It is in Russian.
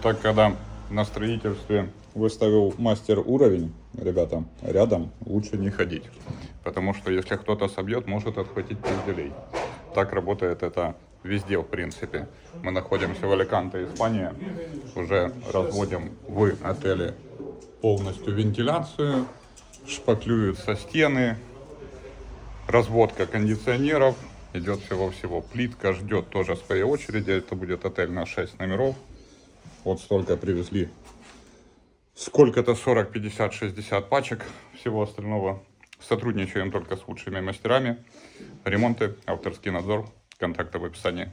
Так, когда на строительстве выставил мастер уровень, ребята, рядом лучше не ходить. Потому что если кто-то собьет, может отхватить пизделей. Так работает это везде, в принципе. Мы находимся в Аликанте, Испания. Уже разводим в отеле полностью вентиляцию. Шпаклюются стены. Разводка кондиционеров. Идет всего-всего. Плитка ждет тоже своей очереди. Это будет отель на 6 номеров. Вот столько привезли. Сколько-то 40, 50, 60 пачек всего остального. Сотрудничаем только с лучшими мастерами. Ремонты, авторский надзор. Контакты в описании.